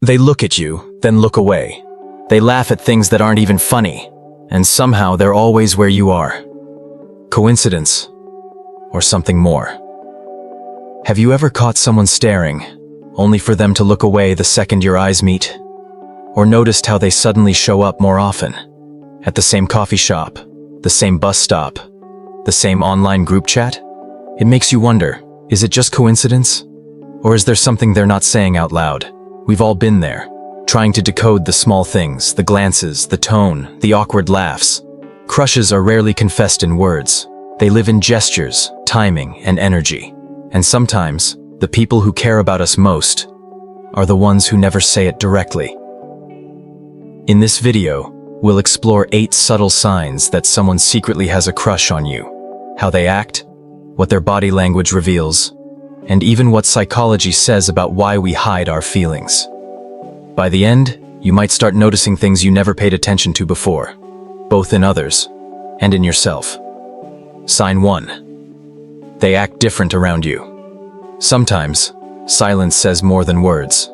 They look at you, then look away. They laugh at things that aren't even funny, and somehow they're always where you are. Coincidence? Or something more? Have you ever caught someone staring, only for them to look away the second your eyes meet? Or noticed how they suddenly show up more often? At the same coffee shop, the same bus stop, the same online group chat? It makes you wonder, is it just coincidence? Or is there something they're not saying out loud? We've all been there, trying to decode the small things, the glances, the tone, the awkward laughs. Crushes are rarely confessed in words. They live in gestures, timing, and energy. And sometimes, the people who care about us most are the ones who never say it directly. In this video, we'll explore 8 subtle signs that someone secretly has a crush on you, how they act, what their body language reveals, and even what psychology says about why we hide our feelings. By the end, you might start noticing things you never paid attention to before, both in others and in yourself. Sign 1. They act different around you. Sometimes, silence says more than words,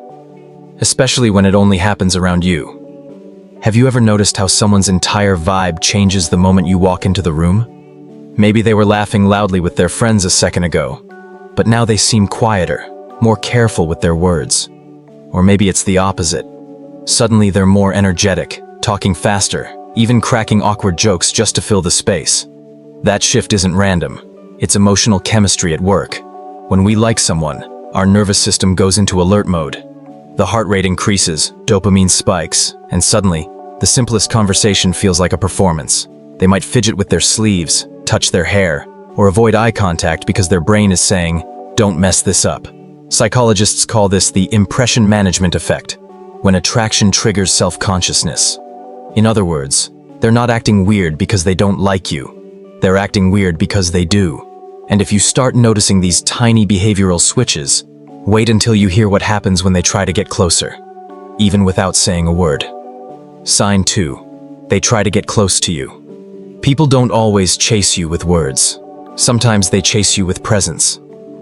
especially when it only happens around you. Have you ever noticed how someone's entire vibe changes the moment you walk into the room? Maybe they were laughing loudly with their friends a second ago, but now they seem quieter, more careful with their words. Or maybe it's the opposite. Suddenly they're more energetic, talking faster, even cracking awkward jokes just to fill the space. That shift isn't random. It's emotional chemistry at work. When we like someone, our nervous system goes into alert mode. The heart rate increases, dopamine spikes, and suddenly, the simplest conversation feels like a performance. They might fidget with their sleeves, touch their hair, or avoid eye contact because their brain is saying, "Don't mess this up." Psychologists call this the impression management effect, when attraction triggers self-consciousness. In other words, they're not acting weird because they don't like you. They're acting weird because they do. And if you start noticing these tiny behavioral switches, wait until you hear what happens when they try to get closer, even without saying a word. Sign 2. They try to get close to you. People don't always chase you with words. Sometimes they chase you with presence.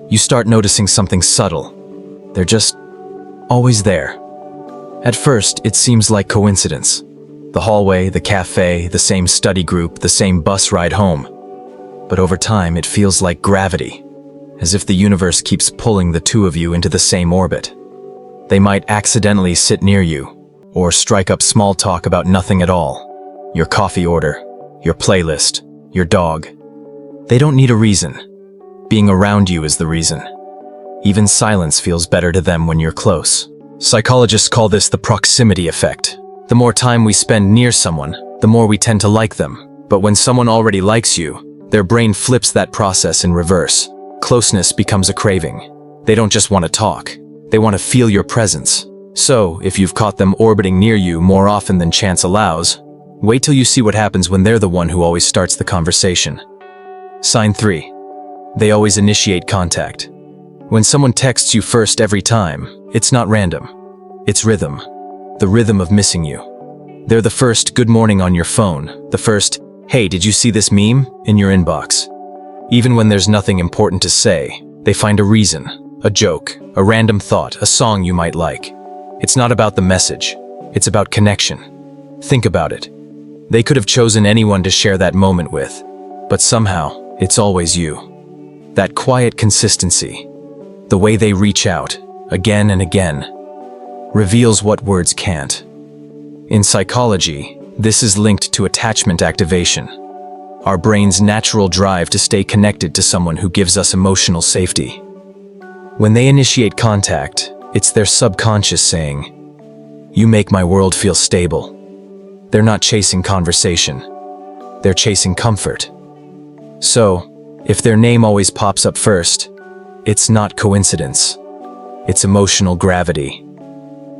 You start noticing something subtle. They're just always there. At first, it seems like coincidence. The hallway, the cafe, the same study group, the same bus ride home. But over time, it feels like gravity, as if the universe keeps pulling the two of you into the same orbit. They might accidentally sit near you, or strike up small talk about nothing at all. Your coffee order, your playlist, your dog. They don't need a reason. Being around you is the reason. Even silence feels better to them when you're close. Psychologists call this the proximity effect. The more time we spend near someone, the more we tend to like them. But when someone already likes you, their brain flips that process in reverse. Closeness becomes a craving. They don't just want to talk. They want to feel your presence. So, if you've caught them orbiting near you more often than chance allows, wait till you see what happens when they're the one who always starts the conversation. Sign 3. They always initiate contact. When someone texts you first every time, it's not random. It's rhythm. The rhythm of missing you. They're the first good morning on your phone, the first, "Hey, did you see this meme?" in your inbox. Even when there's nothing important to say, they find a reason, a joke, a random thought, a song you might like. It's not about the message. It's about connection. Think about it. They could have chosen anyone to share that moment with, but somehow, it's always you. That quiet consistency, the way they reach out, again and again, reveals what words can't. In psychology, this is linked to attachment activation, our brain's natural drive to stay connected to someone who gives us emotional safety. When they initiate contact, it's their subconscious saying, "You make my world feel stable." They're not chasing conversation. They're chasing comfort. So, if their name always pops up first, it's not coincidence. It's emotional gravity.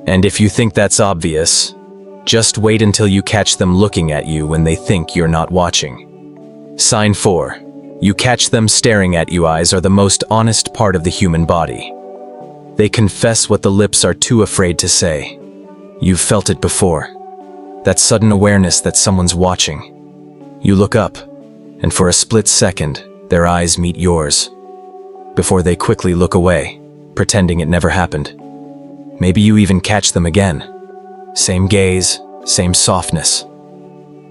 And if you think that's obvious, just wait until you catch them looking at you when they think you're not watching. Sign 4. You catch them staring at you. Eyes are the most honest part of the human body. They confess what the lips are too afraid to say. You've felt it before. That sudden awareness that someone's watching. You look up, and for a split second, their eyes meet yours, before they quickly look away, pretending it never happened. Maybe you even catch them again. Same gaze, same softness.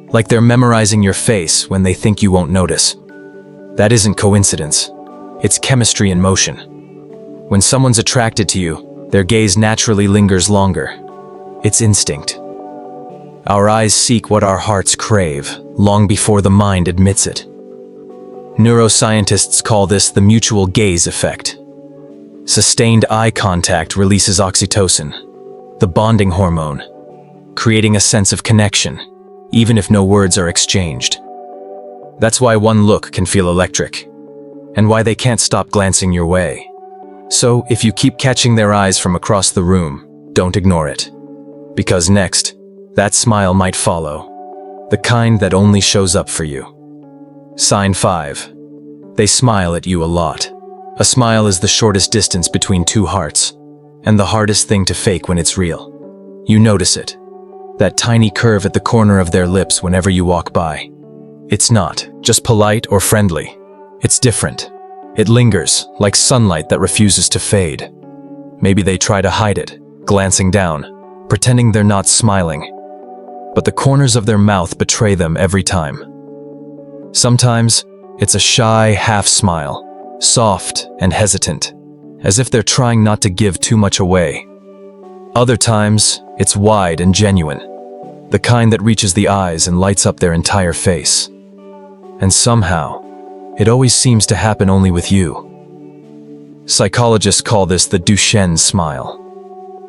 Like they're memorizing your face when they think you won't notice. That isn't coincidence. It's chemistry in motion. When someone's attracted to you, their gaze naturally lingers longer. It's instinct. Our eyes seek what our hearts crave, long before the mind admits it. Neuroscientists call this the mutual gaze effect. Sustained eye contact releases oxytocin, the bonding hormone, creating a sense of connection, even if no words are exchanged. That's why one look can feel electric, and why they can't stop glancing your way. So, if you keep catching their eyes from across the room, don't ignore it. Because next, that smile might follow, the kind that only shows up for you. Sign 5. They smile at you a lot. A smile is the shortest distance between two hearts, and the hardest thing to fake when it's real. You notice it. That tiny curve at the corner of their lips whenever you walk by. It's not just polite or friendly. It's different. It lingers, like sunlight that refuses to fade. Maybe they try to hide it, glancing down, pretending they're not smiling. But the corners of their mouth betray them every time. Sometimes, it's a shy half smile, soft and hesitant, as if they're trying not to give too much away. Other times, it's wide and genuine, the kind that reaches the eyes and lights up their entire face. And somehow, it always seems to happen only with you. Psychologists call this the Duchenne smile,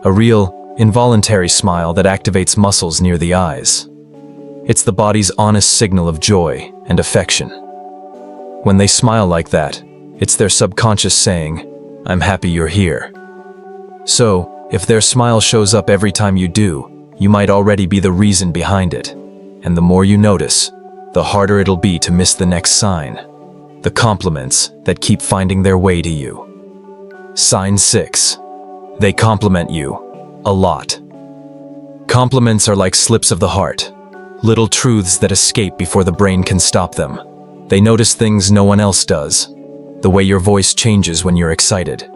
a real, involuntary smile that activates muscles near the eyes. It's the body's honest signal of joy and affection. When they smile like that, it's their subconscious saying, "I'm happy you're here." So, if their smile shows up every time you do, you might already be the reason behind it. And the more you notice, the harder it'll be to miss the next sign. The compliments that keep finding their way to you. Sign 6. They compliment you a lot. Compliments are like slips of the heart, little truths that escape before the brain can stop them. They notice things no one else does. The way your voice changes when you're excited.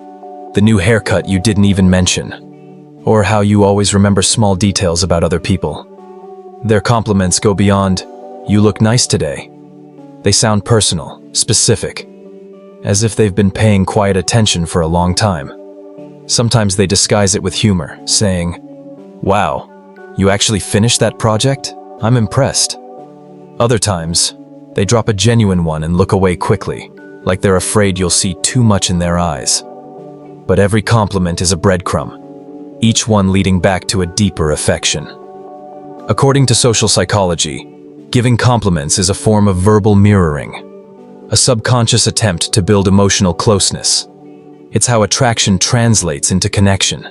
The new haircut you didn't even mention. Or how you always remember small details about other people. Their compliments go beyond, "You look nice today." They sound personal, specific, as if they've been paying quiet attention for a long time. Sometimes they disguise it with humor, saying, "Wow, you actually finished that project? I'm impressed." Other times, they drop a genuine one and look away quickly, like they're afraid you'll see too much in their eyes. But every compliment is a breadcrumb, each one leading back to a deeper affection. According to social psychology, giving compliments is a form of verbal mirroring, a subconscious attempt to build emotional closeness. It's how attraction translates into connection.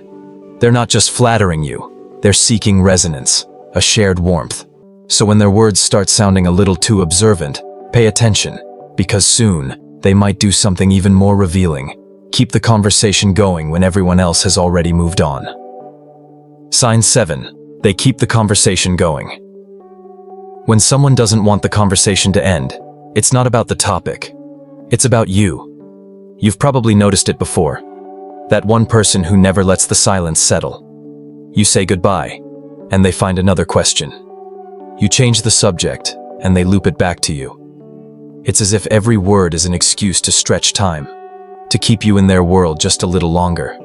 They're not just flattering you, they're seeking resonance, a shared warmth. So when their words start sounding a little too observant, pay attention, because soon they might do something even more revealing. Keep the conversation going when everyone else has already moved on. Sign 7. They keep the conversation going. When someone doesn't want the conversation to end, it's not about the topic. It's about you. You've probably noticed it before. That one person who never lets the silence settle. You say goodbye, and they find another question. You change the subject, and they loop it back to you. It's as if every word is an excuse to stretch time, to keep you in their world just a little longer.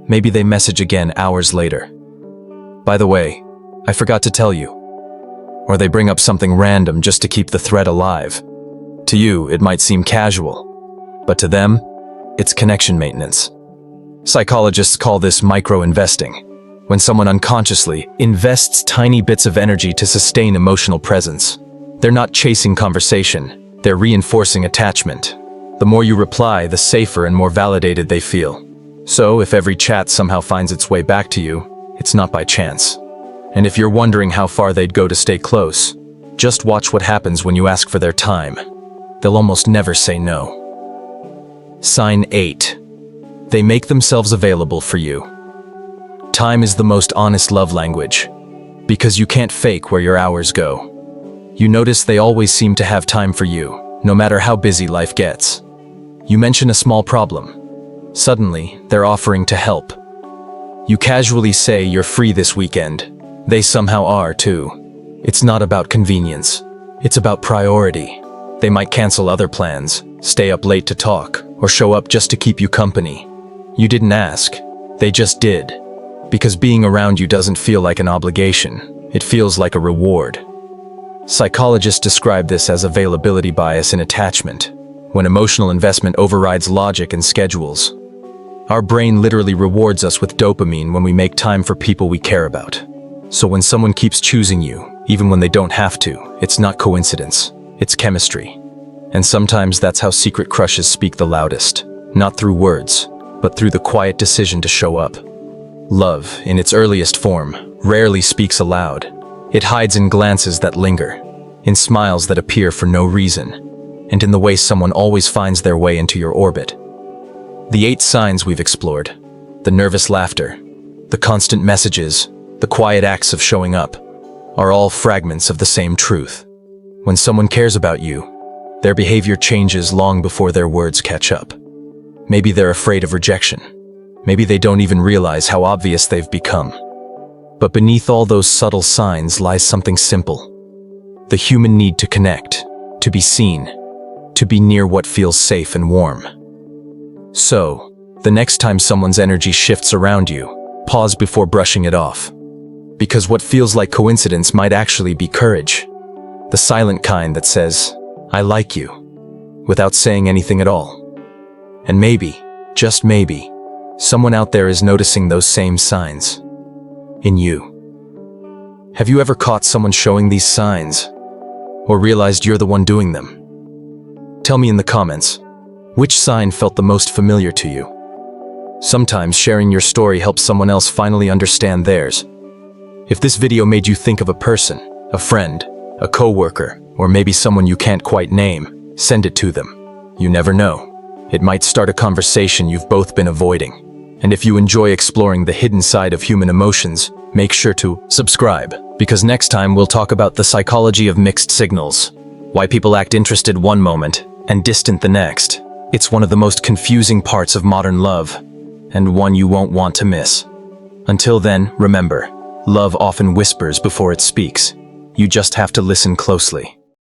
Maybe they message again hours later. "By the way, I forgot to tell you." Or they bring up something random just to keep the thread alive. To you, it might seem casual, but to them, it's connection maintenance. Psychologists call this micro-investing, when someone unconsciously invests tiny bits of energy to sustain emotional presence. They're not chasing conversation, they're reinforcing attachment. The more you reply, the safer and more validated they feel. So if every chat somehow finds its way back to you, it's not by chance. And if you're wondering how far they'd go to stay close, just watch what happens when you ask for their time. They'll almost never say no. Sign 8. They make themselves available for you. Time is the most honest love language, because you can't fake where your hours go. You notice they always seem to have time for you, no matter how busy life gets. You mention a small problem. Suddenly, they're offering to help. You casually say you're free this weekend. They somehow are too. It's not about convenience. It's about priority. They might cancel other plans, stay up late to talk, or show up just to keep you company. You didn't ask. They just did. Because being around you doesn't feel like an obligation. It feels like a reward. Psychologists describe this as availability bias in attachment, when emotional investment overrides logic and schedules. Our brain literally rewards us with dopamine when we make time for people we care about. So when someone keeps choosing you, even when they don't have to, it's not coincidence, it's chemistry. And sometimes that's how secret crushes speak the loudest, not through words, but through the quiet decision to show up. Love, in its earliest form, rarely speaks aloud. It hides in glances that linger, in smiles that appear for no reason, and in the way someone always finds their way into your orbit. The 8 signs we've explored, the nervous laughter, the constant messages, the quiet acts of showing up, are all fragments of the same truth. When someone cares about you, their behavior changes long before their words catch up. Maybe they're afraid of rejection. Maybe they don't even realize how obvious they've become. But beneath all those subtle signs lies something simple. The human need to connect, to be seen, to be near what feels safe and warm. So, the next time someone's energy shifts around you, pause before brushing it off. Because what feels like coincidence might actually be courage. The silent kind that says, "I like you," without saying anything at all. And maybe, just maybe, someone out there is noticing those same signs. In you. Have you ever caught someone showing these signs? Or realized you're the one doing them? Tell me in the comments, which sign felt the most familiar to you? Sometimes sharing your story helps someone else finally understand theirs. If this video made you think of a person, a friend, a coworker, or maybe someone you can't quite name, send it to them. You never know. It might start a conversation you've both been avoiding. And if you enjoy exploring the hidden side of human emotions, make sure to subscribe, because next time we'll talk about the psychology of mixed signals, why people act interested one moment and distant the next. It's one of the most confusing parts of modern love, and one you won't want to miss. Until then, remember, love often whispers before it speaks. You just have to listen closely.